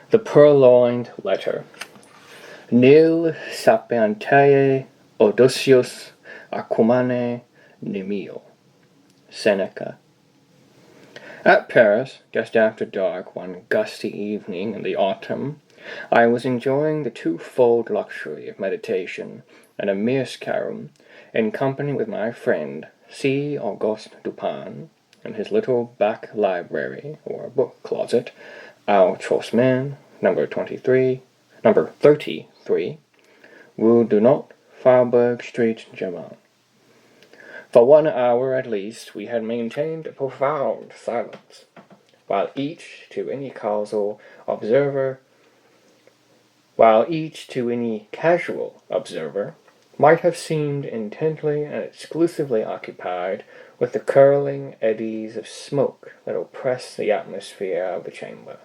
The Purloined Letter. Nil sapientiae Odysseus acumane nihil. Seneca. At Paris, just after dark one gusty evening in the autumn, I was enjoying the twofold luxury of meditation and a meerschaum in company with my friend C. Auguste Dupin in his little back library or book closet, Al Chosman, number 33, Rue Dunot, Faubourg Street, Germain. For 1 hour at least we had maintained a profound silence, while each to any casual observer might have seemed intently and exclusively occupied with the curling eddies of smoke that oppress the atmosphere of the chamber.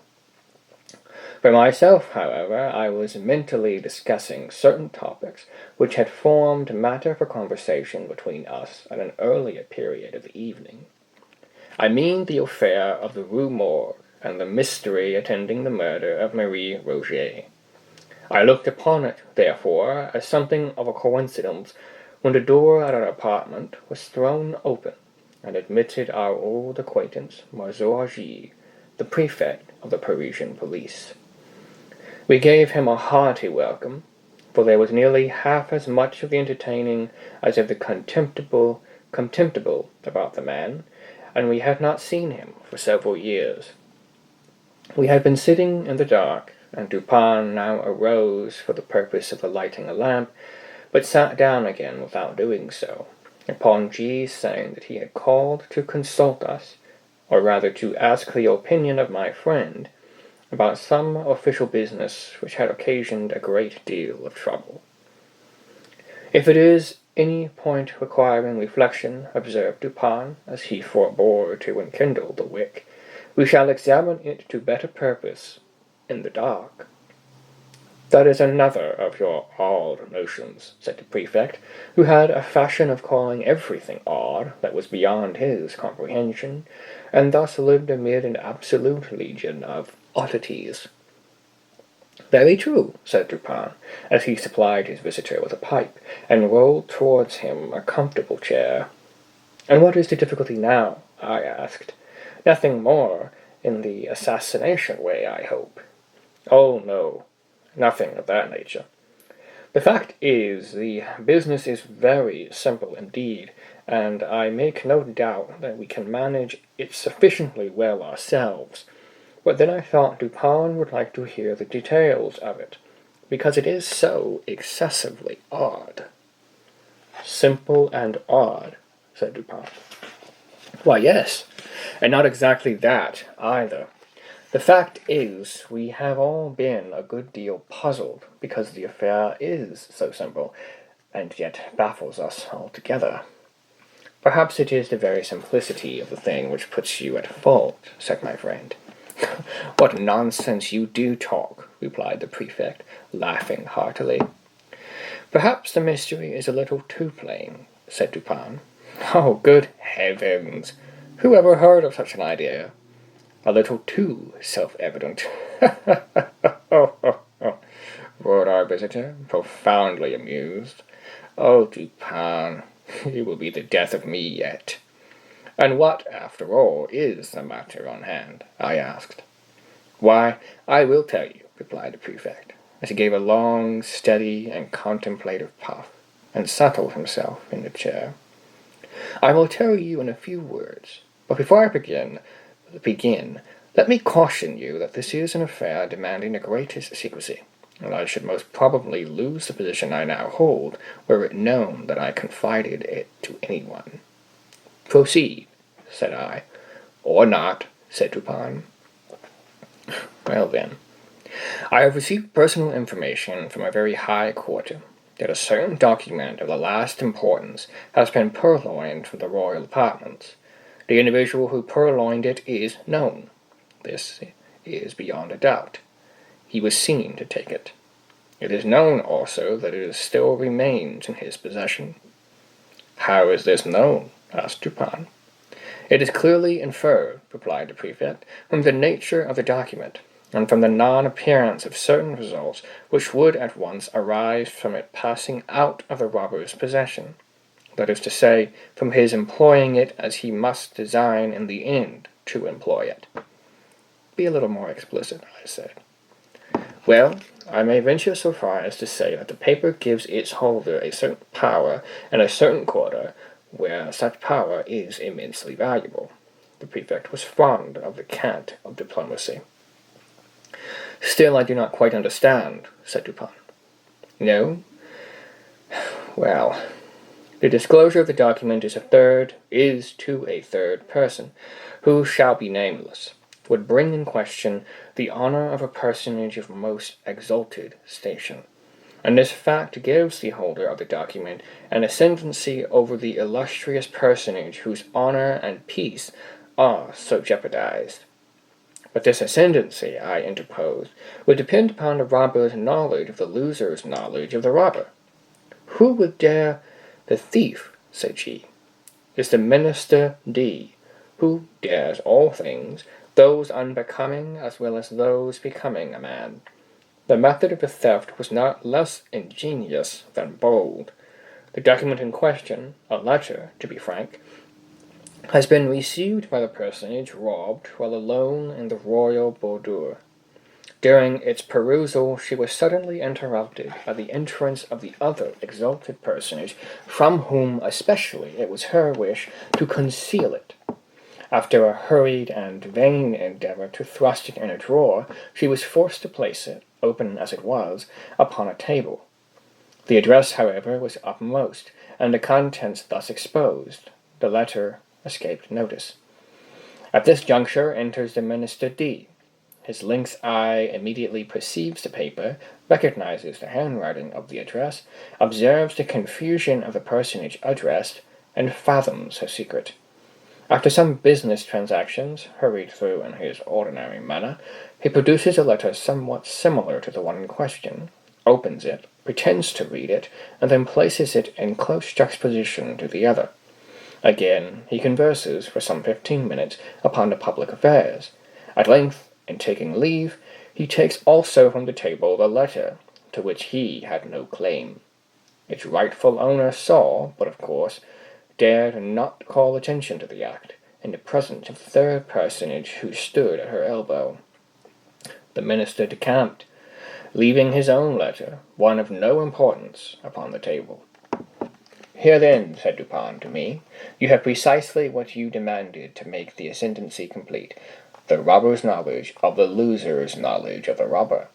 For myself, however, I was mentally discussing certain topics which had formed matter for conversation between us at an earlier period of the evening. I mean the affair of the Rue Morgue and the mystery attending the murder of Marie Roget. I looked upon it, therefore, as something of a coincidence when the door at our apartment was thrown open and admitted our old acquaintance, Monsieur G., the prefect of the Parisian police. We gave him a hearty welcome, for there was nearly half as much of the entertaining as of the contemptible about the man, and we had not seen him for several years. We had been sitting in the dark, and Dupin now arose for the purpose of lighting a lamp, but sat down again without doing so, upon G's saying that he had called to consult us, or rather to ask the opinion of my friend, about some official business which had occasioned a great deal of trouble. If it is any point requiring reflection, observed Dupin, as he forbore to enkindle the wick, we shall examine it to better purpose in the dark. That is another of your odd notions, said the prefect, who had a fashion of calling everything odd that was beyond his comprehension, and thus lived amid an absolute legion of oddities. Very true, said Dupin, as he supplied his visitor with a pipe, and rolled towards him a comfortable chair. And what is the difficulty now? I asked. Nothing more in the assassination way, I hope. Oh, no, nothing of that nature. The fact is, the business is very simple indeed, and I make no doubt that we can manage it sufficiently well ourselves. But then I thought Dupin would like to hear the details of it, because it is so excessively odd. Simple and odd, said Dupin. Why, yes, and not exactly that, either. The fact is, we have all been a good deal puzzled, because the affair is so simple, and yet baffles us altogether. Perhaps it is the very simplicity of the thing which puts you at fault, said my friend. What nonsense you do talk, replied the prefect, laughing heartily. Perhaps the mystery is a little too plain, said Dupin. Oh, good heavens! Who ever heard of such an idea? A little too self-evident, roared our visitor, profoundly amused. Oh, Dupin, you will be the death of me yet. And what, after all, is the matter on hand? I asked. Why, I will tell you, replied the prefect, as he gave a long, steady, and contemplative puff, and settled himself in the chair. I will tell you in a few words, but before I begin, let me caution you that this is an affair demanding the greatest secrecy, and I should most probably lose the position I now hold were it known that I confided it to anyone. Proceed, said I. Or not, said Dupin. Well then, I have received personal information from a very high quarter that a certain document of the last importance has been purloined from the royal apartments. The individual who purloined it is known. This is beyond a doubt. He was seen to take it. It is known also that it still remains in his possession. How is this known? Asked Dupin. It is clearly inferred, replied the prefect, from the nature of the document, and from the non-appearance of certain results which would at once arise from it passing out of the robber's possession, that is to say, from his employing it as he must design in the end to employ it. Be a little more explicit, I said. Well, I may venture so far as to say that the paper gives its holder a certain power in a certain quarter where such power is immensely valuable. The prefect was fond of the cant of diplomacy. Still, I do not quite understand, said Dupin. No? Well, the disclosure of the document is to a third person, who shall be nameless, would bring in question the honor of a personage of most exalted station, and this fact gives the holder of the document an ascendancy over the illustrious personage whose honor and peace are so jeopardized. But this ascendancy, I interposed, would depend upon the robber's knowledge of the loser's knowledge of the robber. Who would dare? The thief, said she, is the minister D, who dares all things, those unbecoming as well as those becoming a man. The method of the theft was not less ingenious than bold. The document in question, a letter, to be frank, has been received by the personage robbed while alone in the royal boudoir. During its perusal, she was suddenly interrupted by the entrance of the other exalted personage, from whom especially it was her wish to conceal it. After a hurried and vain endeavor to thrust it in a drawer, she was forced to place it, open as it was, upon a table. The address, however, was uppermost, and the contents thus exposed, the letter escaped notice. At this juncture enters the minister D. His lynx eye immediately perceives the paper, recognizes the handwriting of the address, observes the confusion of the personage addressed, and fathoms her secret. After some business transactions, hurried through in his ordinary manner, he produces a letter somewhat similar to the one in question, opens it, pretends to read it, and then places it in close juxtaposition to the other. Again, he converses for some 15 minutes upon the public affairs. At length, in taking leave, he takes also from the table the letter, to which he had no claim. Its rightful owner saw, but of course dared not call attention to the act, in the presence of the third personage who stood at her elbow. The minister decamped, leaving his own letter, one of no importance, upon the table. Here then, said Dupin to me, you have precisely what you demanded to make the ascendancy complete, the robber's knowledge of the loser's knowledge of the robber.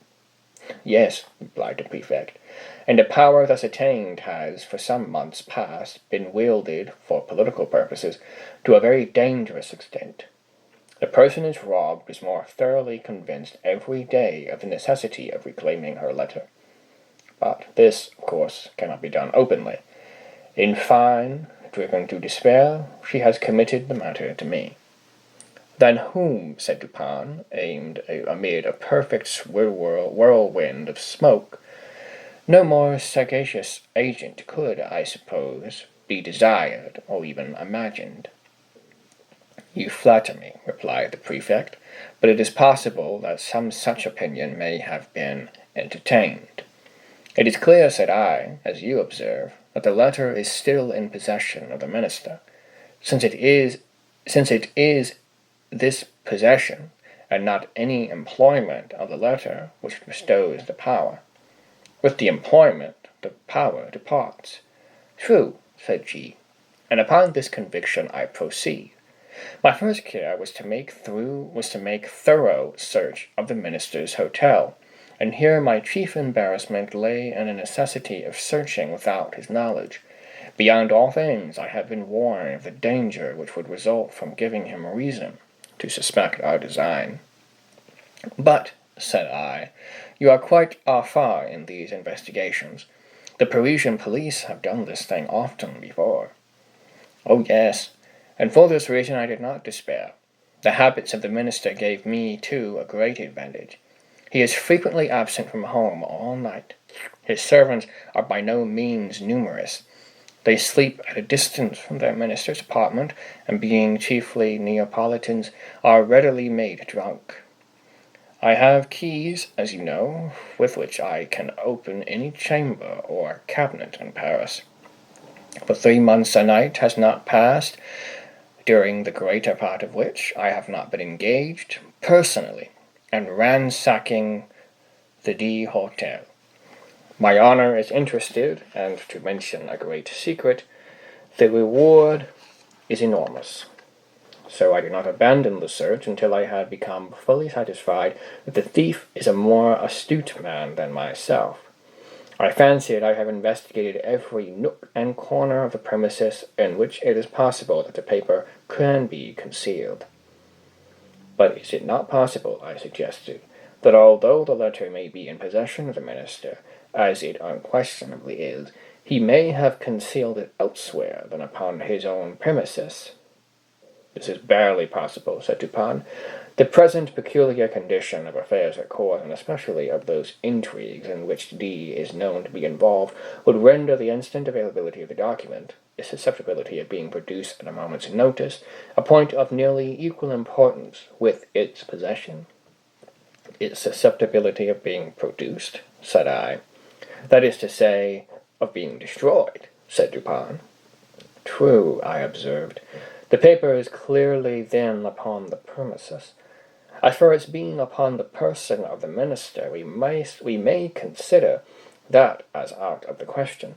Yes, replied the prefect, and the power thus attained has, for some months past, been wielded, for political purposes, to a very dangerous extent. The personage robbed is more thoroughly convinced every day of the necessity of reclaiming her letter. But this, of course, cannot be done openly. In fine, driven to despair, she has committed the matter to me. Then whom, said Dupin, aimed amid a perfect whirlwind of smoke, no more sagacious agent could, I suppose, be desired or even imagined. You flatter me, replied the prefect, but it is possible that some such opinion may have been entertained. It is clear, said I, as you observe, that the letter is still in possession of the minister, since it is this possession, and not any employment of the letter, which bestows the power. With the employment, the power departs. True, said she, and upon this conviction I proceed. My first care was to make thorough search of the minister's hotel, and here my chief embarrassment lay in the necessity of searching without his knowledge. Beyond all things, I had been warned of the danger which would result from giving him reason to suspect our design. But, said I, you are quite far in these investigations. The Parisian police have done this thing often before. Oh, yes, and for this reason I did not despair. The habits of the minister gave me, too, a great advantage. He is frequently absent from home all night. His servants are by no means numerous. They sleep at a distance from their minister's apartment, and being chiefly Neapolitans, are readily made drunk. I have keys, as you know, with which I can open any chamber or cabinet in Paris. For 3 months a night has not passed, during the greater part of which I have not been engaged, personally, in ransacking the D Hotel. My honor is interested, and to mention a great secret, the reward is enormous. So I do not abandon the search until I have become fully satisfied that the thief is a more astute man than myself. I fancy that I have investigated every nook and corner of the premises in which it is possible that the paper can be concealed. But is it not possible, I suggested, that although the letter may be in possession of the minister, as it unquestionably is, he may have concealed it elsewhere than upon his own premises? This is barely possible, said Dupin. The present peculiar condition of affairs at court, and especially of those intrigues in which D is known to be involved, would render the instant availability of the document, its susceptibility of being produced at a moment's notice, a point of nearly equal importance with its possession. Its susceptibility of being produced, said I. That is to say, of being destroyed, said Dupin. True, I observed. The paper is clearly then upon the premises. As for its being upon the person of the minister, we may consider that as out of the question.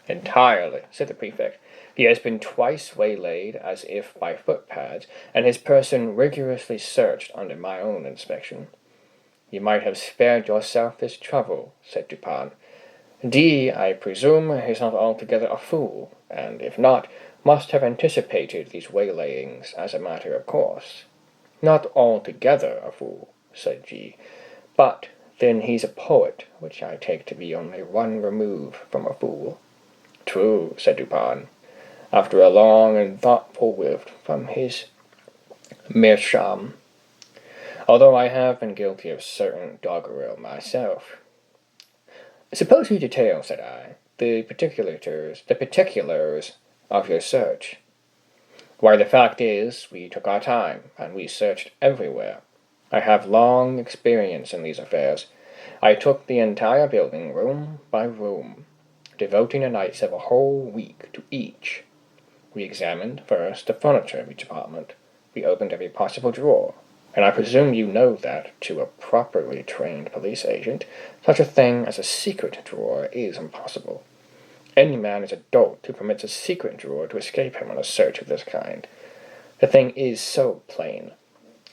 Entirely, said the prefect. He has been twice waylaid, as if by footpads, and his person rigorously searched under my own inspection. You might have spared yourself this trouble, said Dupin. D, I presume, is not altogether a fool, and if not, must have anticipated these waylayings as a matter of course. Not altogether a fool, said G, but then he's a poet, which I take to be only one remove from a fool. True, said Dupin, after a long and thoughtful whiff from his meerschaum, although I have been guilty of certain doggerel myself. Suppose you detail, said I, the particulars of your search. Why, the fact is, we took our time, and we searched everywhere. I have long experience in these affairs. I took the entire building, room by room, devoting the nights of a whole week to each. We examined, first, the furniture of each apartment. We opened every possible drawer, and I presume you know that, to a properly trained police agent, such a thing as a secret drawer is impossible. Any man is a dolt who permits a secret drawer to escape him on a search of this kind. The thing is so plain.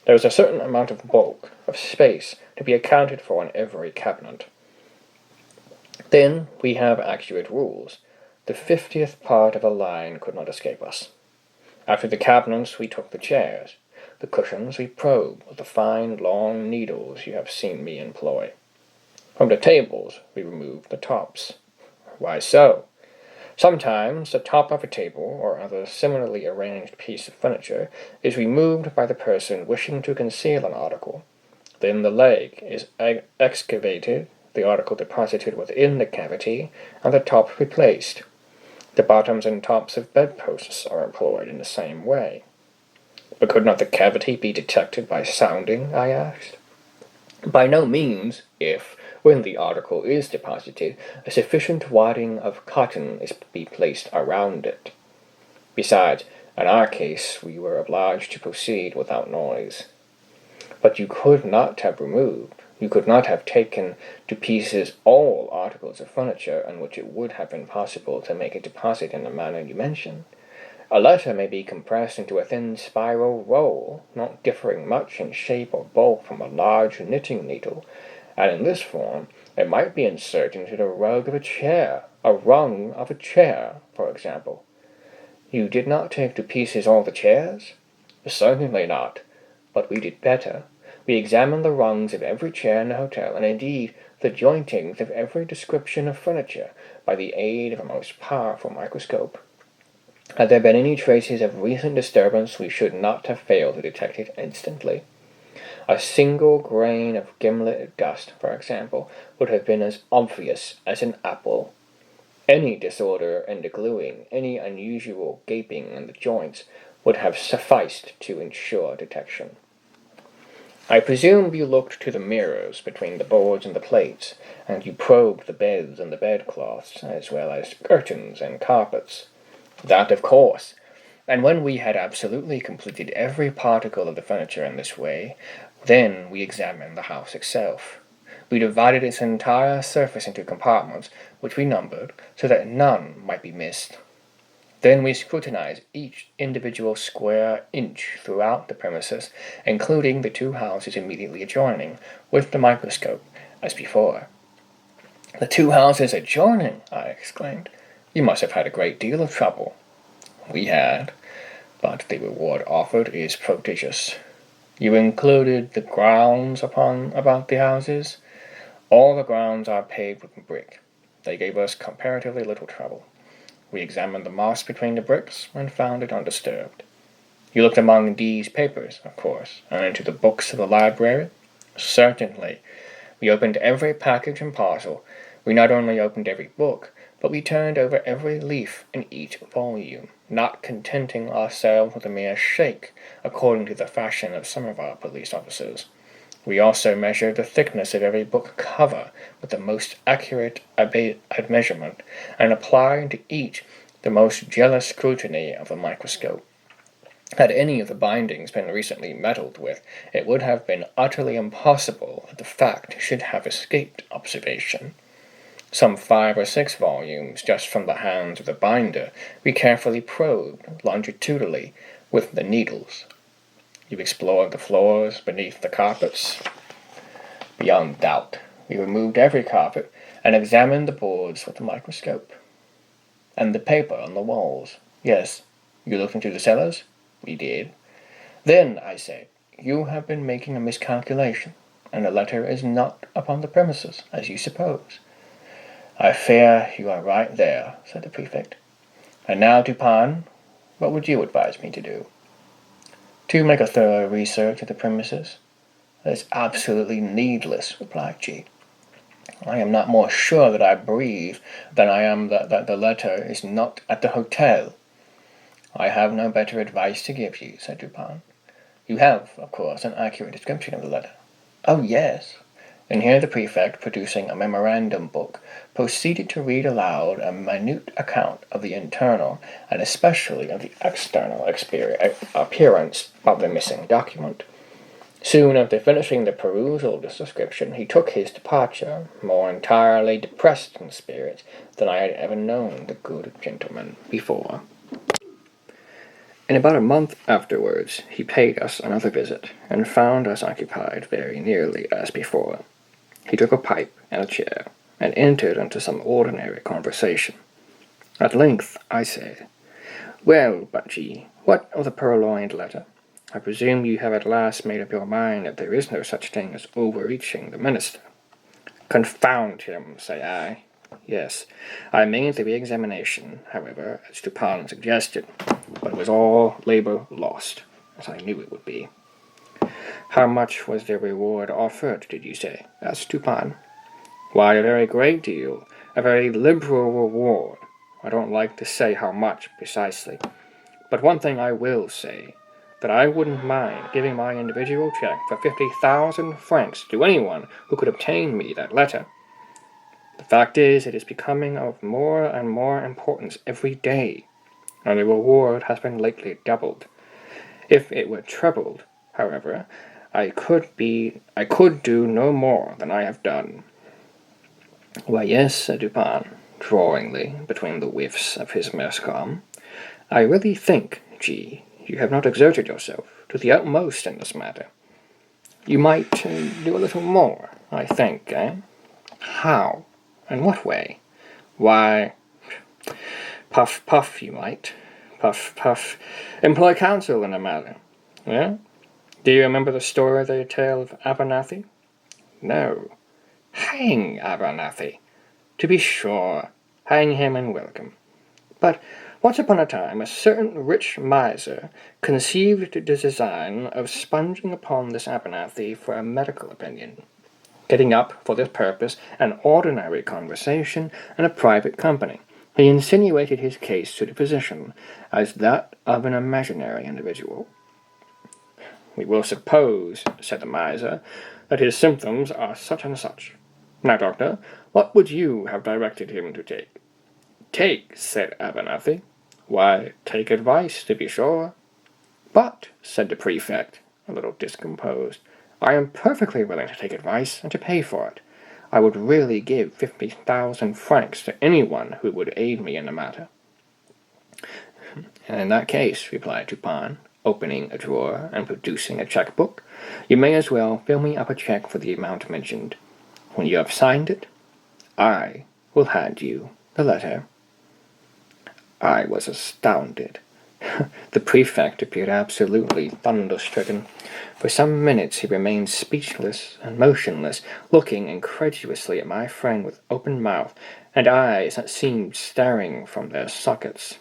There is a certain amount of bulk, of space, to be accounted for in every cabinet. Then we have accurate rules. The 50th part of a line could not escape us. After the cabinets we took the chairs. The cushions we probed with the fine long needles you have seen me employ. From the tables we removed the tops. Why so? Sometimes the top of a table, or other similarly arranged piece of furniture, is removed by the person wishing to conceal an article. Then the leg is excavated, the article deposited within the cavity, and the top replaced. The bottoms and tops of bedposts are employed in the same way. But could not the cavity be detected by sounding? I asked. By no means, if, when the article is deposited, a sufficient wadding of cotton is to be placed around it. Besides, in our case, we were obliged to proceed without noise. But you could not have taken to pieces all articles of furniture in which it would have been possible to make a deposit in the manner you mention. A letter may be compressed into a thin spiral roll, not differing much in shape or bulk from a large knitting needle, and in this form it might be inserted into the rung of a chair, for example. You did not take to pieces all the chairs? Certainly not, but we did better. We examined the rungs of every chair in the hotel, and indeed the jointings of every description of furniture, by the aid of a most powerful microscope. Had there been any traces of recent disturbance, we should not have failed to detect it instantly. A single grain of gimlet dust, for example, would have been as obvious as an apple. Any disorder in the gluing, any unusual gaping in the joints, would have sufficed to ensure detection. I presume you looked to the mirrors between the boards and the plates, and you probed the beds and the bedcloths, as well as curtains and carpets. That, of course. And when we had absolutely completed every particle of the furniture in this way, then we examined the house itself. We divided its entire surface into compartments, which we numbered, so that none might be missed. Then we scrutinized each individual square inch throughout the premises, including the two houses immediately adjoining, with the microscope, as before. "The two houses adjoining!" I exclaimed. "You must have had a great deal of trouble." "We had, but the reward offered is prodigious." "You included the grounds about the houses?" "All the grounds are paved with brick. They gave us comparatively little trouble. We examined the moss between the bricks, and found it undisturbed." "You looked among D's papers, of course, and into the books of the library?" "Certainly. We opened every package and parcel. We not only opened every book, but we turned over every leaf in each volume, not contenting ourselves with a mere shake, according to the fashion of some of our police officers. We also measured the thickness of every book cover with the most accurate measurement, and applied to each the most jealous scrutiny of the microscope. Had any of the bindings been recently meddled with, it would have been utterly impossible that the fact should have escaped observation. Some 5 or 6 volumes, just from the hands of the binder, we carefully probed longitudinally with the needles." "You explored the floors beneath the carpets?" "Beyond doubt. We removed every carpet, and examined the boards with the microscope." "And the paper on the walls?" "Yes." "You looked into the cellars?" "We did." "Then," I said, "you have been making a miscalculation, and the letter is not upon the premises, as you suppose." "I fear you are right there," said the prefect. "And now, Dupin, what would you advise me to do?" "To make a thorough research of the premises." "That is absolutely needless," replied G. "I am not more sure that I breathe than I am that the letter is not at the hotel." "I have no better advice to give you," said Dupin. "You have, of course, an accurate description of the letter." "Oh, yes." And here the prefect, producing a memorandum book, proceeded to read aloud a minute account of the internal, and especially of the external appearance of the missing document. Soon after finishing the perusal of this description, he took his departure, more entirely depressed in spirits than I had ever known the good gentleman before. In about a month afterwards, he paid us another visit, and found us occupied very nearly as before. He took a pipe and a chair, and entered into some ordinary conversation. At length I said, "Well, Bunchy, what of the Purloined Letter? I presume you have at last made up your mind that there is no such thing as overreaching the minister." "Confound him, say I. Yes, I made the re-examination, however, as Dupin suggested, but it was all labor lost, as I knew it would be." "How much was the reward offered, did you say?" asked Dupin. "Why, a very great deal, a very liberal reward. I don't like to say how much precisely, but one thing I will say, that I wouldn't mind giving my individual check for 50,000 francs to anyone who could obtain me that letter. The fact is, it is becoming of more and more importance every day, and the reward has been lately doubled. If it were trebled, however, I could do no more than I have done." "Why, yes," said Dupin, drawingly, between the whiffs of his mescalm. "I really think, G, you have not exerted yourself to the utmost in this matter. You might do a little more, I think, eh?" "How? In what way?" "Why, puff, puff, you might. Puff, puff. Employ counsel in the matter. Eh? Do you remember the story they tell of Abernathy?" "No." "Hang Abernathy." "To be sure. Hang him and welcome. But once upon a time a certain rich miser conceived the design of sponging upon this Abernathy for a medical opinion, getting up for this purpose an ordinary conversation in a private company. He insinuated his case to the physician as that of an imaginary individual. we will suppose, said the miser, that his symptoms are such and such. Now, doctor, what would you have directed him to take? Take, said Abernathy. Why, take advice, to be sure. But, said the prefect, a little discomposed, I am perfectly willing to take advice and to pay for it. I would really give 50,000 francs to anyone who would aid me in the matter. And in that case, replied Dupin, opening a drawer and producing a cheque-book, you may as well fill me up a cheque for the amount mentioned. When you have signed it, I will hand you the letter. I was astounded. The prefect appeared absolutely thunderstricken. For some minutes he remained speechless and motionless, looking incredulously at my friend with open mouth, and eyes that seemed starting from their sockets.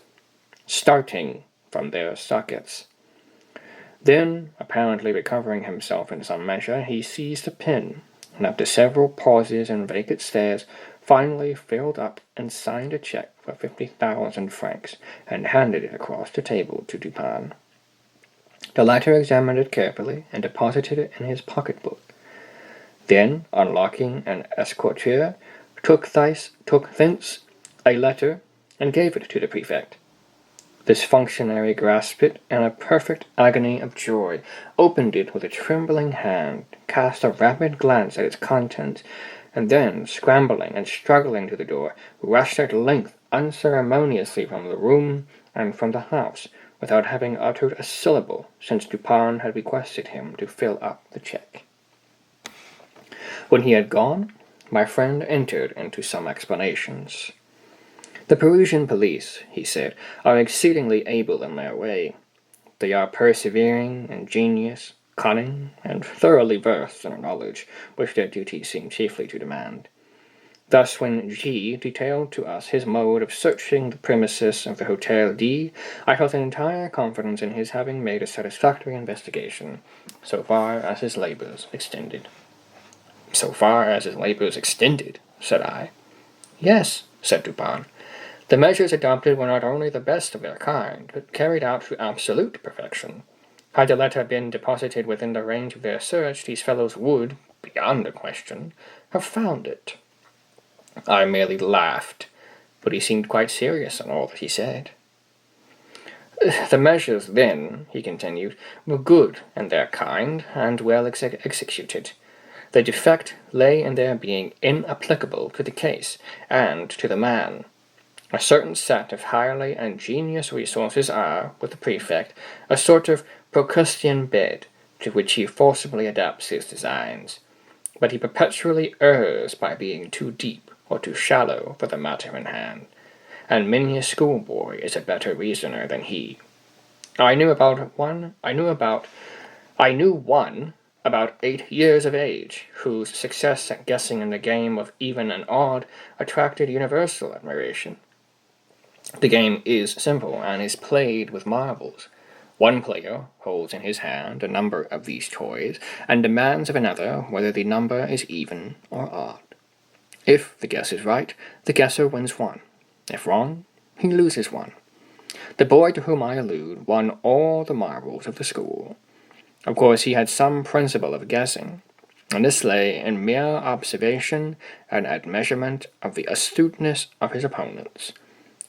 Then, apparently recovering himself in some measure, he seized a pen, and after several pauses and vacant stares, finally filled up and signed a cheque for 50,000 francs, and handed it across the table to Dupin. The latter examined it carefully, and deposited it in his pocket-book. Then, unlocking an escritoire, took thence a letter, and gave it to the prefect. This functionary grasped it in a perfect agony of joy, opened it with a trembling hand, cast a rapid glance at its contents, and then, scrambling and struggling to the door, rushed at length unceremoniously from the room and from the house, without having uttered a syllable, since Dupin had requested him to fill up the cheque. When he had gone, my friend entered into some explanations. The Parisian police, he said, are exceedingly able in their way. They are persevering, ingenious, cunning, and thoroughly versed in a knowledge which their duties seem chiefly to demand. Thus, when G detailed to us his mode of searching the premises of the Hotel D, I felt an entire confidence in his having made a satisfactory investigation, so far as his labours extended. So far as his labours extended, said I. Yes, said Dupin. The measures adopted were not only the best of their kind, but carried out to absolute perfection. Had the letter been deposited within the range of their search, these fellows would, beyond a question, have found it. I merely laughed, but he seemed quite serious in all that he said. The measures, then, he continued, were good in their kind, and well executed. The defect lay in their being inapplicable to the case, and to the man. A certain set of highly ingenious resources are, with the prefect, a sort of Procrustean bed, to which he forcibly adapts his designs. But he perpetually errs by being too deep or too shallow for the matter in hand, and many a schoolboy is a better reasoner than he. I knew one about 8 years of age, whose success at guessing in the game of even and odd attracted universal admiration. The game is simple, and is played with marbles. One player holds in his hand a number of these toys, and demands of another whether the number is even or odd. If the guess is right, the guesser wins one. If wrong, he loses one. The boy to whom I allude won all the marbles of the school. Of course, he had some principle of guessing, and this lay in mere observation and at measurement of the astuteness of his opponents.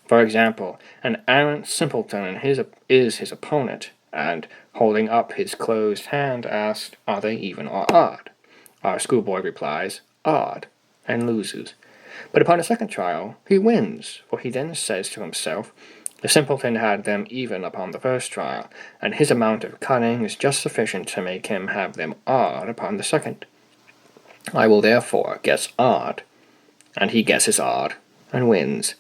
For example, an arrant simpleton is his opponent, and, holding up his closed hand, asked, "Are they even or odd?" Our schoolboy replies, "Odd," and loses. But upon a second trial, he wins, for he then says to himself, "The simpleton had them even upon the first trial, and his amount of cunning is just sufficient to make him have them odd upon the second. I will therefore guess odd," and he guesses odd, and wins.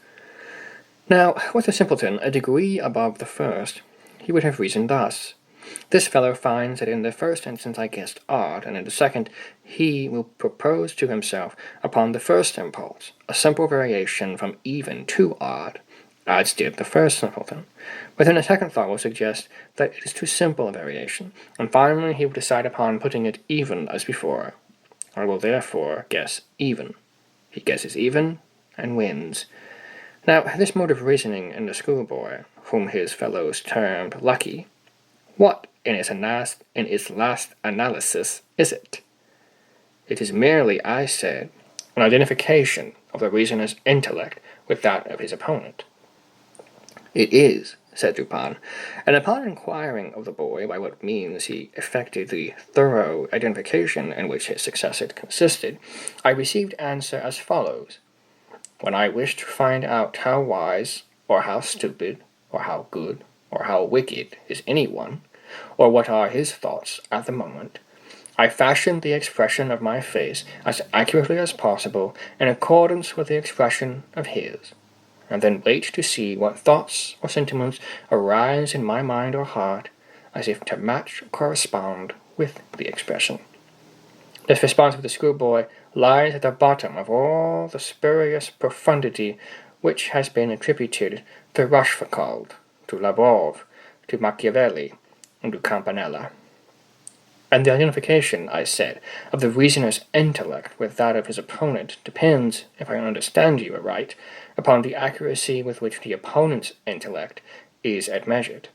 Now, with the simpleton a degree above the first, he would have reasoned thus. This fellow finds that in the first instance I guessed odd, and in the second he will propose to himself, upon the first impulse, a simple variation from even to odd, as did the first simpleton. But then a second thought will suggest that it is too simple a variation, and finally he will decide upon putting it even as before. I will therefore guess even. He guesses even, and wins. Now, this mode of reasoning in the schoolboy, whom his fellows termed lucky, What, in its last analysis, is it? It is merely, I said, an identification of the reasoner's intellect with that of his opponent. It is, said Dupin, and upon inquiring of the boy by what means he effected the thorough identification in which his success had consisted, I received answer as follows. When I wished to find out how wise, or how stupid, or how good, or how wicked is any one, or what are his thoughts at the moment, I fashioned the expression of my face as accurately as possible in accordance with the expression of his, and then wait to see what thoughts or sentiments arise in my mind or heart, as if to match or correspond with the expression. This response of the schoolboy lies at the bottom of all the spurious profundity which has been attributed to Rochefoucauld, to Labov, to Machiavelli, and to Campanella. And the identification, I said, of the reasoner's intellect with that of his opponent depends, if I understand you aright, upon the accuracy with which the opponent's intellect is admeasured.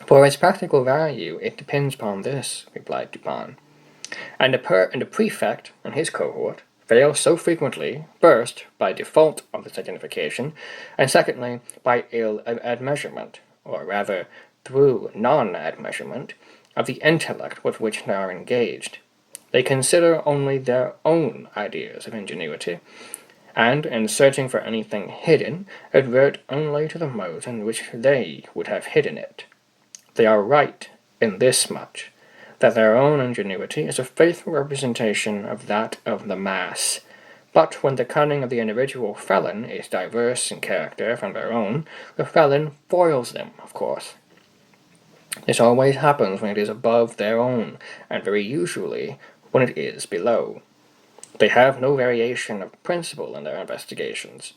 For its practical value, it depends upon this, replied Dupin. And the prefect and his cohort fail so frequently, first, by default of this identification, and secondly, by ill admeasurement, or rather, through non-admeasurement, of the intellect with which they are engaged. They consider only their own ideas of ingenuity, and, in searching for anything hidden, advert only to the modes in which they would have hidden it. They are right in this much, that their own ingenuity is a faithful representation of that of the mass, but when the cunning of the individual felon is diverse in character from their own, the felon foils them, of course. This always happens when it is above their own, and very usually when it is below. They have no variation of principle in their investigations.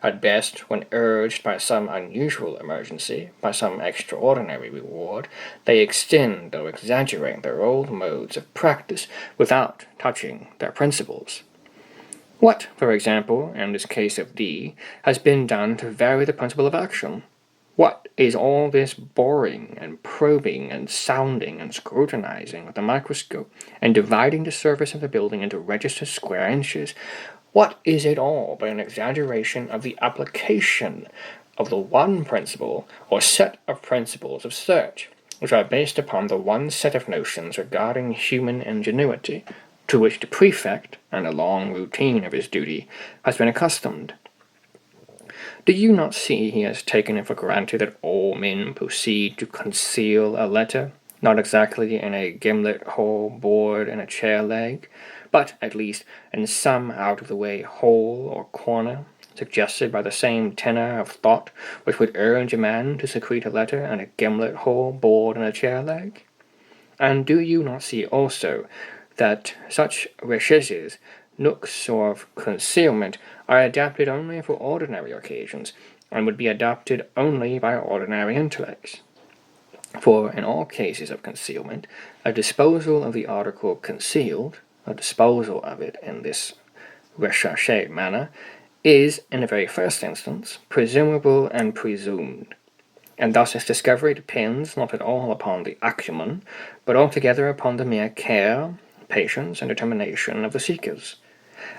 At best, when urged by some unusual emergency, by some extraordinary reward, they extend or exaggerate their old modes of practice without touching their principles. What, for example, in this case of D, has been done to vary the principle of action? What is all this boring and probing and sounding and scrutinizing with the microscope and dividing the surface of the building into registered square inches? What is it all but an exaggeration of the application of the one principle or set of principles of search, which are based upon the one set of notions regarding human ingenuity, to which the prefect, and the long routine of his duty, has been accustomed? Do you not see he has taken it for granted that all men proceed to conceal a letter, not exactly in a gimlet-hole bored in a chair-leg, but, at least, in some out-of-the-way hole or corner, suggested by the same tenor of thought which would urge a man to secrete a letter in a gimlet-hole bored in a chair-leg? And do you not see also that such recherches, nooks of concealment, are adapted only for ordinary occasions, and would be adopted only by ordinary intellects? For in all cases of concealment, a disposal of the article concealed, a disposal of it in this recherche manner, is, in the very first instance, presumable and presumed, and thus its discovery depends not at all upon the acumen, but altogether upon the mere care, patience, and determination of the seekers.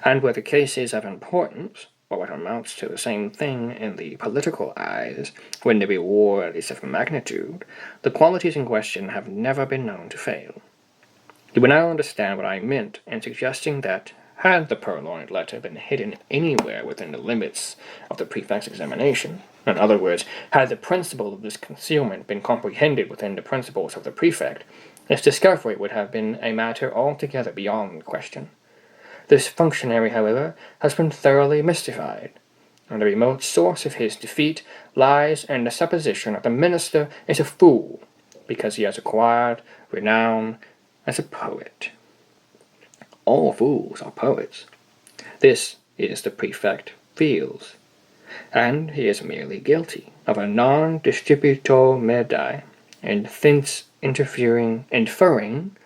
And where the case is of importance, or what amounts to the same thing in the political eyes, when the reward is of magnitude, the qualities in question have never been known to fail. You will now understand what I meant in suggesting that, had the Purloined Letter been hidden anywhere within the limits of the prefect's examination, in other words, had the principle of this concealment been comprehended within the principles of the prefect, its discovery would have been a matter altogether beyond question. This functionary, however, has been thoroughly mystified, and the remote source of his defeat lies in the supposition that the minister is a fool, because he has acquired renown as a poet. All fools are poets. This is the prefect feels, and he is merely guilty of a non-distributor medi, and thence inferring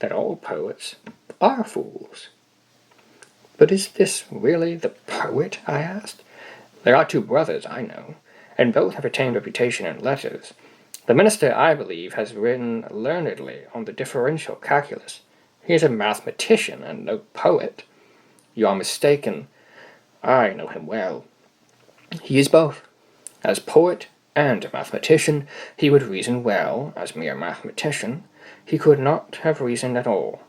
that all poets are fools. But is this really the poet? I asked. There are two brothers, I know, and both have attained reputation in letters, The minister, I believe, has written learnedly on the differential calculus. He is a mathematician and no poet. You are mistaken. I know him well. He is both. As poet and mathematician, he would reason well. As mere mathematician, he could not have reasoned at all,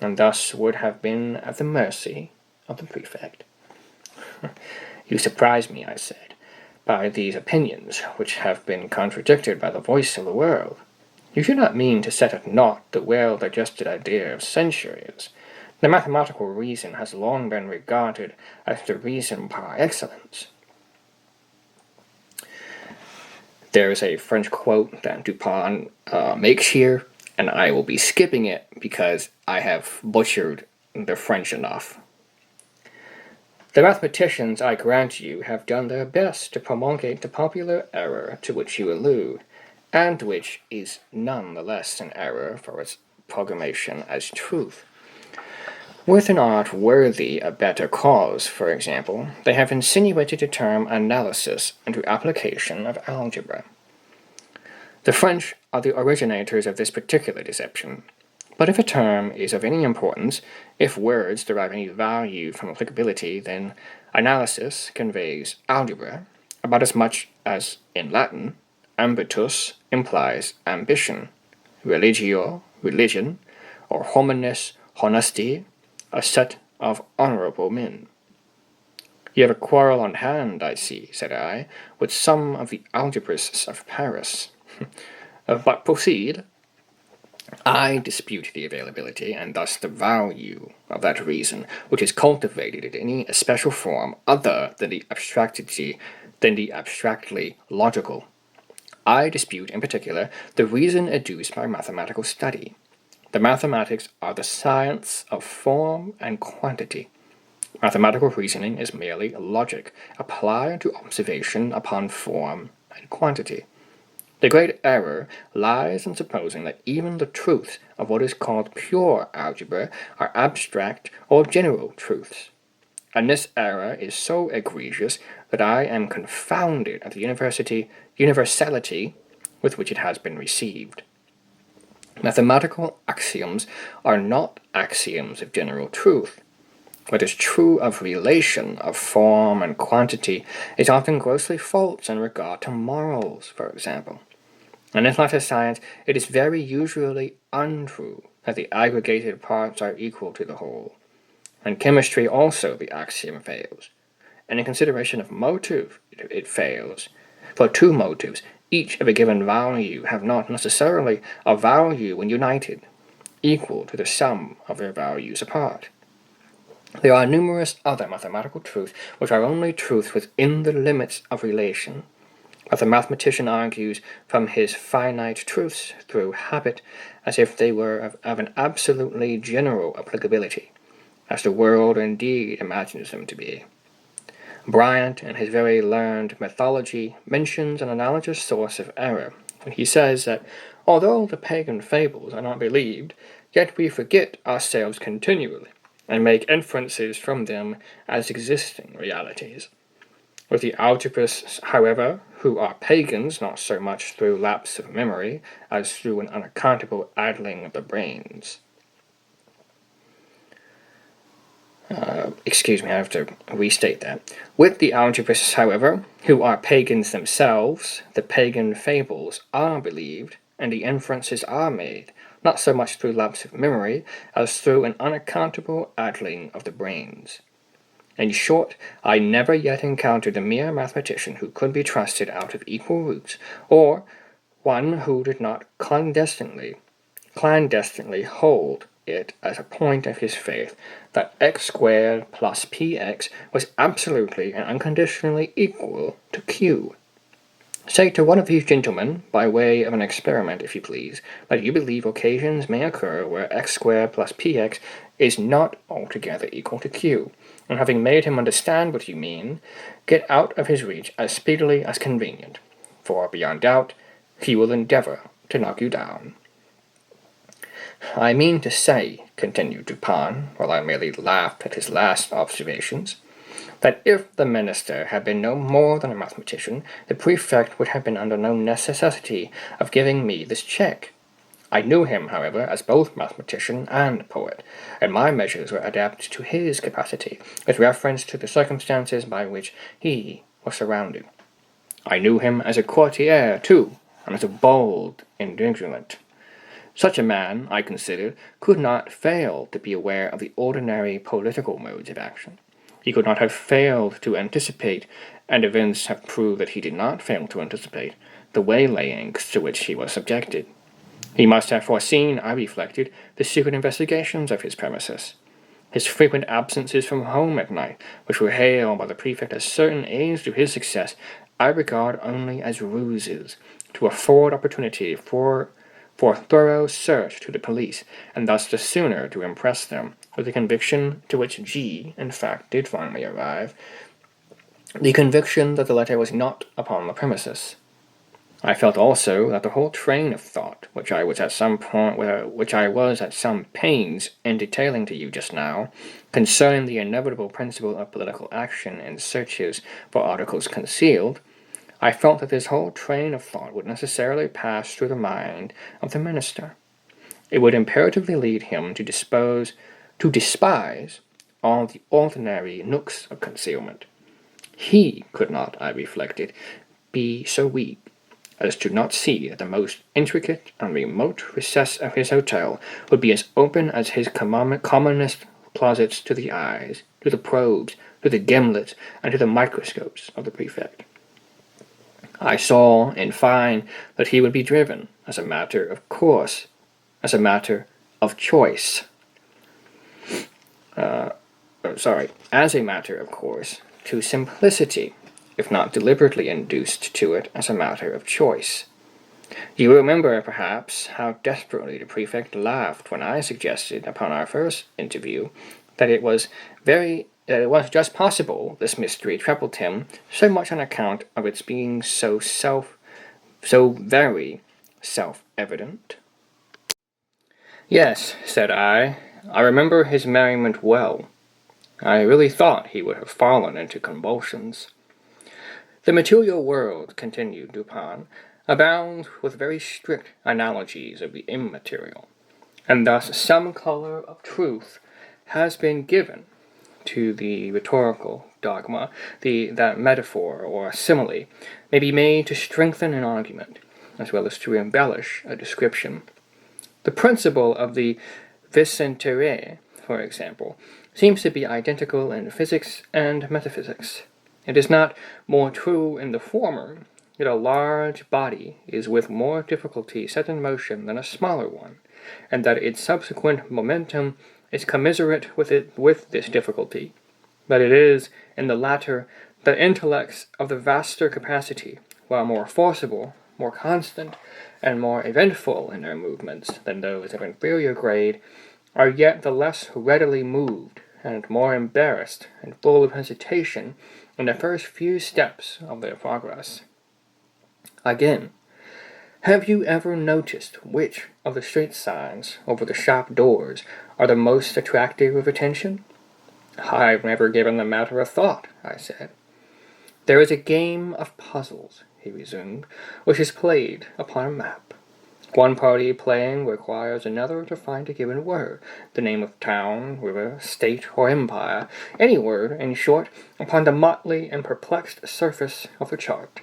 and thus would have been at the mercy of the prefect. You surprise me, I said, by these opinions, which have been contradicted by the voice of the world. You do not mean to set at naught the well-digested idea of centuries. The mathematical reason has long been regarded as the reason par excellence. There is a French quote that Dupin makes here, and I will be skipping it because I have butchered the French enough. The mathematicians, I grant you, have done their best to promulgate the popular error to which you allude, and which is none the less an error for its proclamation as truth. With an art worthy a better cause, for example, they have insinuated the term analysis into application of algebra. The French are the originators of this particular deception. But if a term is of any importance, if words derive any value from applicability, then analysis conveys algebra about as much as in Latin ambitus implies ambition, religio, religion, or homines, honesty, a set of honorable men. You have a quarrel on hand, I see, said I, with some of the algebrists of Paris. But proceed. I dispute the availability, and thus the value, of that reason, which is cultivated in any especial form other than the abstractly logical. I dispute, in particular, the reason adduced by mathematical study. The mathematics are the science of form and quantity. Mathematical reasoning is merely logic, applied to observation upon form and quantity. The great error lies in supposing that even the truths of what is called pure algebra are abstract or general truths. And this error is so egregious that I am confounded at the universality with which it has been received. Mathematical axioms are not axioms of general truth. What is true of relation, of form and quantity, is often grossly false in regard to morals, for example. And in latter science, it is very usually untrue that the aggregated parts are equal to the whole. In chemistry also the axiom fails. And in consideration of motive, it fails. For two motives, each of a given value, have not necessarily a value when united, equal to the sum of their values apart. There are numerous other mathematical truths which are only truths within the limits of relation. But the mathematician argues from his finite truths through habit, as if they were of an absolutely general applicability, as the world indeed imagines them to be. Bryant, in his very learned mythology, mentions an analogous source of error, when he says that, although the pagan fables are not believed, yet we forget ourselves continually, and make inferences from them as existing realities. With the algebrists, however, who are pagans not so much through lapse of memory as through an unaccountable idling of the brains. I have to restate that. With the algebrists, however, who are pagans themselves, the pagan fables are believed, and the inferences are made, not so much through lapse of memory as through an unaccountable idling of the brains. In short, I never yet encountered a mere mathematician who could be trusted out of equal roots, or one who did not clandestinely hold it as a point of his faith that x squared plus px was absolutely and unconditionally equal to q. Say to one of these gentlemen, by way of an experiment if you please, that you believe occasions may occur where x squared plus px is not altogether equal to q, and having made him understand what you mean, get out of his reach as speedily as convenient, for beyond doubt he will endeavor to knock you down. I mean to say, continued Dupin, while I merely laughed at his last observations, that if the minister had been no more than a mathematician, the prefect would have been under no necessity of giving me this check. I knew him, however, as both mathematician and poet, and my measures were adapted to his capacity, with reference to the circumstances by which he was surrounded. I knew him as a courtier, too, and as a bold individualist. Such a man, I considered, could not fail to be aware of the ordinary political modes of action. He could not have failed to anticipate, and events have proved that he did not fail to anticipate, the waylayings to which he was subjected. He must have foreseen, I reflected, the secret investigations of his premises. His frequent absences from home at night, which were hailed by the prefect as certain aids to his success, I regard only as ruses, to afford opportunity for thorough search to the police, and thus the sooner to impress them with the conviction to which G, in fact, did finally arrive, the conviction that the letter was not upon the premises. I felt also that the whole train of thought, which I was at some pains in detailing to you just now, concerning the inevitable principle of political action in searches for articles concealed, I felt that this whole train of thought would necessarily pass through the mind of the minister. It would imperatively lead him to despise all the ordinary nooks of concealment. He could not, I reflected, be so weak as to not see that the most intricate and remote recess of his hotel would be as open as his commonest closets to the eyes, to the probes, to the gimlets, and to the microscopes of the prefect. I saw, in fine, that he would be driven, as a matter of course, as a matter of choice. As a matter of course, to simplicity, if not deliberately induced to it as a matter of choice. You remember, perhaps, how desperately the prefect laughed when I suggested, upon our first interview, that it was just possible this mystery troubled him so much on account of its being so very self-evident. Yes, said I remember his merriment well. I really thought he would have fallen into convulsions. The material world, continued Dupin, abounds with very strict analogies of the immaterial, and thus some color of truth has been given to the rhetorical dogma. That metaphor or simile may be made to strengthen an argument, as well as to embellish a description. The principle of the vis interne, for example, seems to be identical in physics and metaphysics. It is not more true in the former, yet a large body is with more difficulty set in motion than a smaller one, and that its subsequent momentum is commiserate with this difficulty. But it is, in the latter, the intellects of the vaster capacity, while more forcible, more constant, and more eventful in their movements than those of inferior grade, are yet the less readily moved, and more embarrassed and full of hesitation in the first few steps of their progress. Again, have you ever noticed which of the street signs over the shop doors are the most attractive of attention? I've never given the matter a thought, I said. There is a game of puzzles, he resumed, which is played upon a map. One party playing requires another to find a given word, the name of town, river, state, or empire, any word, in short, upon the motley and perplexed surface of the chart.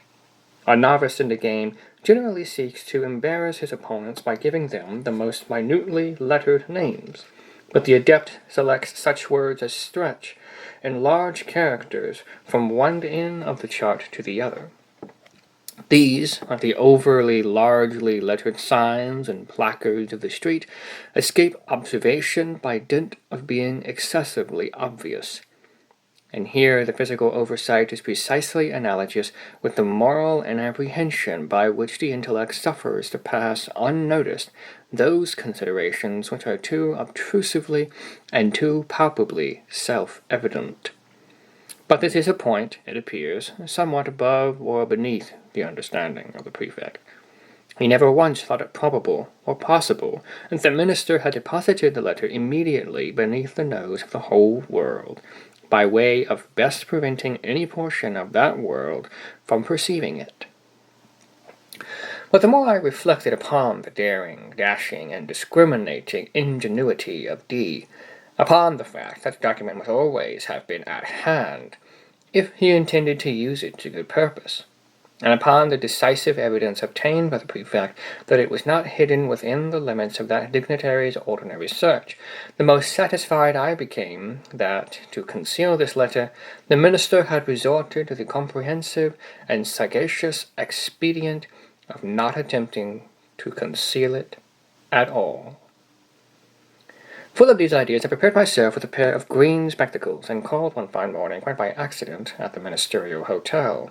A novice in the game generally seeks to embarrass his opponents by giving them the most minutely lettered names, but the adept selects such words as stretch in large characters from one end of the chart to the other. These, like the overly largely lettered signs and placards of the street, escape observation by dint of being excessively obvious. And here the physical oversight is precisely analogous with the moral inapprehension by which the intellect suffers to pass unnoticed those considerations which are too obtrusively and too palpably self-evident. But this is a point, it appears, somewhat above or beneath the understanding of the prefect. He never once thought it probable or possible that the minister had deposited the letter immediately beneath the nose of the whole world, by way of best preventing any portion of that world from perceiving it. But the more I reflected upon the daring, dashing, and discriminating ingenuity of D, upon the fact that the document must always have been at hand, if he intended to use it to good purpose, and upon the decisive evidence obtained by the prefect that it was not hidden within the limits of that dignitary's ordinary search, the most satisfied I became that, to conceal this letter, the minister had resorted to the comprehensive and sagacious expedient of not attempting to conceal it at all. Full of these ideas, I prepared myself with a pair of green spectacles, and called one fine morning, quite by accident, at the ministerial hotel.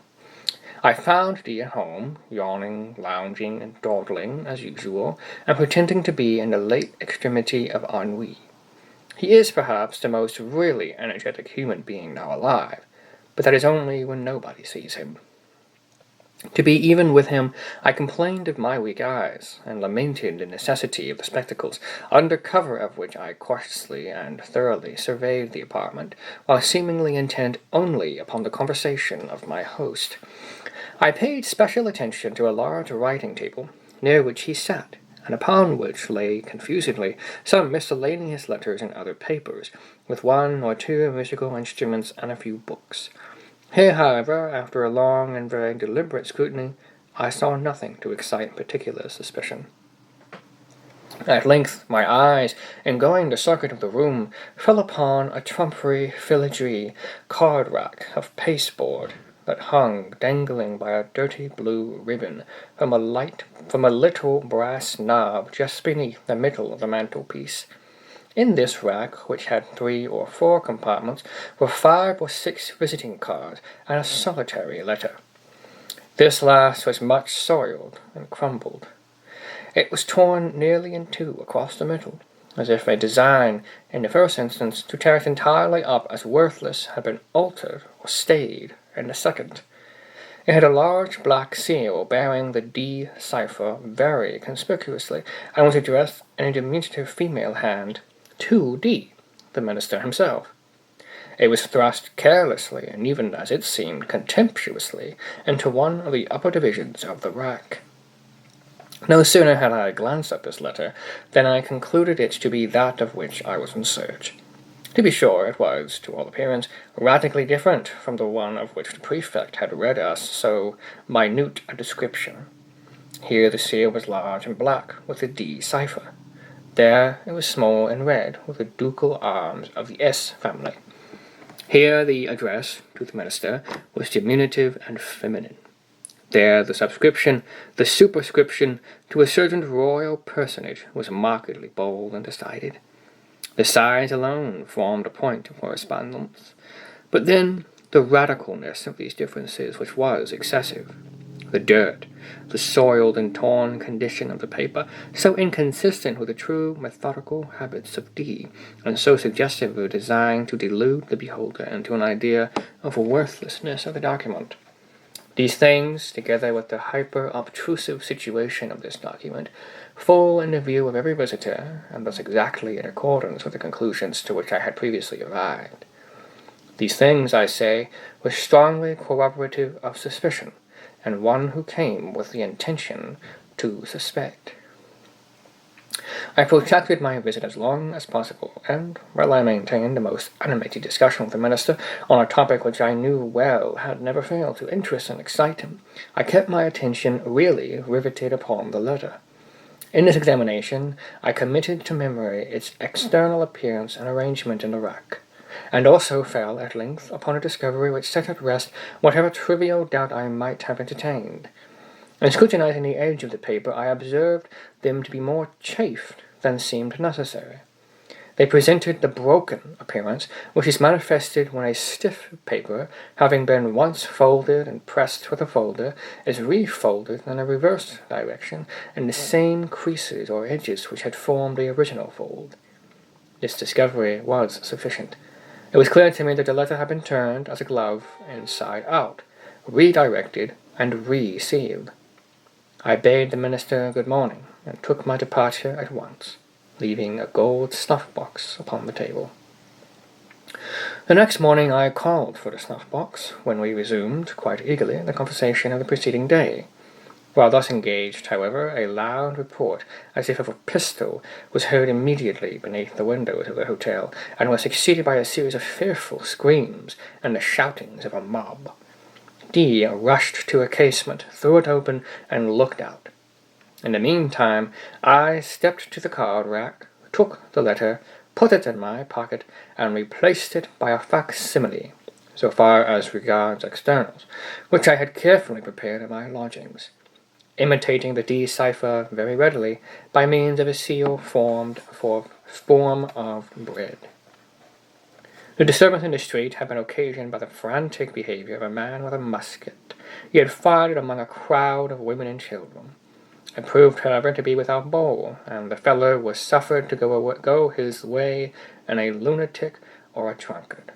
I found D at home, yawning, lounging, and dawdling, as usual, and pretending to be in the late extremity of ennui. He is, perhaps, the most really energetic human being now alive, but that is only when nobody sees him. To be even with him, I complained of my weak eyes, and lamented the necessity of the spectacles, under cover of which I cautiously and thoroughly surveyed the apartment, while seemingly intent only upon the conversation of my host. I paid special attention to a large writing table, near which he sat, and upon which lay confusedly some miscellaneous letters and other papers, with one or two musical instruments and a few books. Here, however, after a long and very deliberate scrutiny, I saw nothing to excite particular suspicion. At length my eyes, in going the circuit of the room, fell upon a trumpery filigree card-rack of pasteboard that hung dangling by a dirty blue ribbon from a little brass knob just beneath the middle of the mantelpiece. In this rack, which had 3 or 4 compartments, were 5 or 6 visiting cards and a solitary letter. This last was much soiled and crumbled. It was torn nearly in two across the middle, as if a design, in the first instance, to tear it entirely up as worthless had been altered or stayed in the second. It had a large black seal bearing the D cipher very conspicuously, and was addressed in a diminutive female hand to D, the minister himself. It was thrust carelessly, and even as it seemed contemptuously, into one of the upper divisions of the rack. No sooner had I glanced at this letter than I concluded it to be that of which I was in search. To be sure, it was, to all appearance, radically different from the one of which the prefect had read us so minute a description. Here the seal was large and black, with the D cipher. There it was small and red, with the ducal arms of the S family. Here the address, to the minister, was diminutive and feminine. There the superscription, to a certain royal personage, was markedly bold and decided. The size alone formed a point of correspondence. But then the radicalness of these differences, which was excessive. The dirt, the soiled and torn condition of the paper, so inconsistent with the true methodical habits of D, and so suggestive of a design to delude the beholder into an idea of the worthlessness of the document. These things, together with the hyper-obtrusive situation of this document, full in the view of every visitor, and thus exactly in accordance with the conclusions to which I had previously arrived. These things, I say, were strongly corroborative of suspicion, and one who came with the intention to suspect. I protracted my visit as long as possible, and, while I maintained the most animated discussion with the minister on a topic which I knew well had never failed to interest and excite him, I kept my attention really riveted upon the letter. In this examination, I committed to memory its external appearance and arrangement in the rack, and also fell at length upon a discovery which set at rest whatever trivial doubt I might have entertained. In scrutinizing the edge of the paper, I observed them to be more chafed than seemed necessary. They presented the broken appearance which is manifested when a stiff paper, having been once folded and pressed with a folder, is refolded in a reversed direction in the same creases or edges which had formed the original fold. This discovery was sufficient. It was clear to me that the letter had been turned as a glove inside out, redirected, and re-sealed. I bade the minister good morning, and took my departure at once, leaving a gold snuff-box upon the table. The next morning I called for the snuff-box, when we resumed, quite eagerly, the conversation of the preceding day. While thus engaged, however, a loud report, as if of a pistol, was heard immediately beneath the windows of the hotel, and was succeeded by a series of fearful screams and the shoutings of a mob. D rushed to a casement, threw it open, and looked out. In the meantime, I stepped to the card-rack, took the letter, put it in my pocket, and replaced it by a facsimile, so far as regards externals, which I had carefully prepared in my lodgings, imitating the D cipher very readily by means of a seal formed for form of bread. The disturbance in the street had been occasioned by the frantic behavior of a man with a musket. He had fired it among a crowd of women and children. It proved, however, to be without ball, and the fellow was suffered to go his way in a lunatic or a drunkard.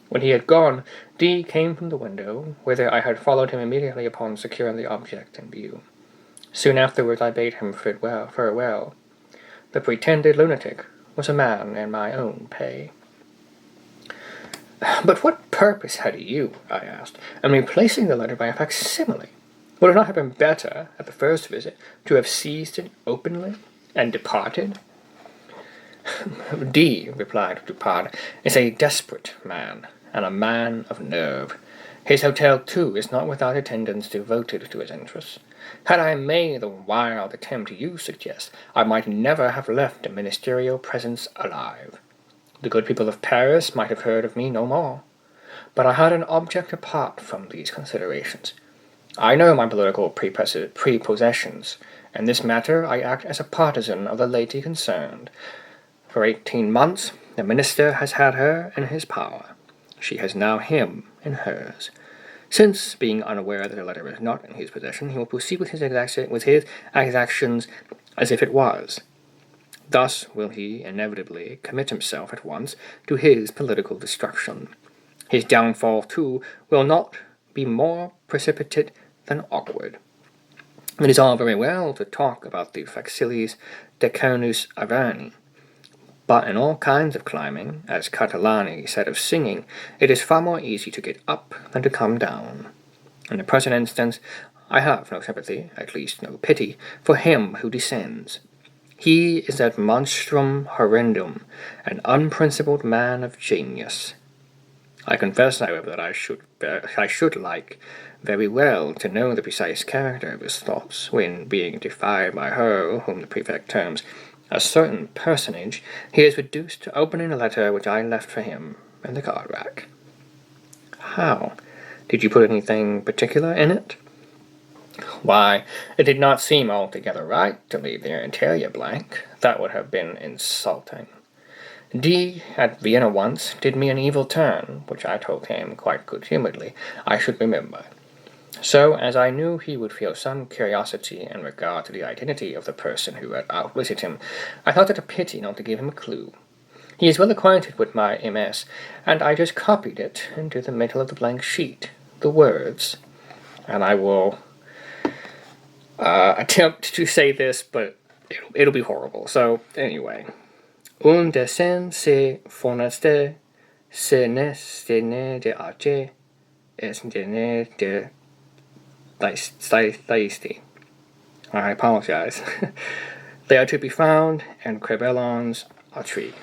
When he had gone, D came from the window, whither I had followed him immediately upon securing the object in view. Soon afterwards I bade him farewell. The pretended lunatic was a man in my own pay. "But what purpose had you," I asked, "in replacing the letter by a facsimile? Would it not have been better, at the first visit, to have seized it openly and departed?" "D," replied Dupard, "is a desperate man, and a man of nerve. His hotel, too, is not without attendants devoted to his interests. Had I made the wild attempt you suggest, I might never have left the ministerial presence alive. The good people of Paris might have heard of me no more. But I had an object apart from these considerations. I know my political prepossessions. In this matter I act as a partisan of the lady concerned. For 18 months the minister has had her in his power. She has now him in hers. Since, being unaware that the letter is not in his possession, he will proceed with his exactions as if it was. Thus will he inevitably commit himself at once to his political destruction. His downfall, too, will not be more precipitate than awkward. It is all very well to talk about the facsimiles decernus Averni, but in all kinds of climbing, as Catalani said of singing, it is far more easy to get up than to come down. In the present instance, I have no sympathy, at least no pity, for him who descends. He is that monstrum horrendum, an unprincipled man of genius. I confess, however, that I should like very well to know the precise character of his thoughts, when, being defied by her whom the prefect terms a certain personage, he is reduced to opening a letter which I left for him in the card-rack. How? Did you put anything particular in it? Why, it did not seem altogether right to leave the interior blank. That would have been insulting. D, at Vienna once, did me an evil turn, which I told him, quite good-humouredly, I should remember. So, as I knew he would feel some curiosity in regard to the identity of the person who had outwitted him, I thought it a pity not to give him a clue. He is well acquainted with my MS, and I just copied it into the middle of the blank sheet, the words, and I will attempt to say this, but it'll be horrible. So, anyway. Un dessin se fornaste, se ne de arche, es ne de thaisti. I apologize. They are to be found in Crébillon's A Tree.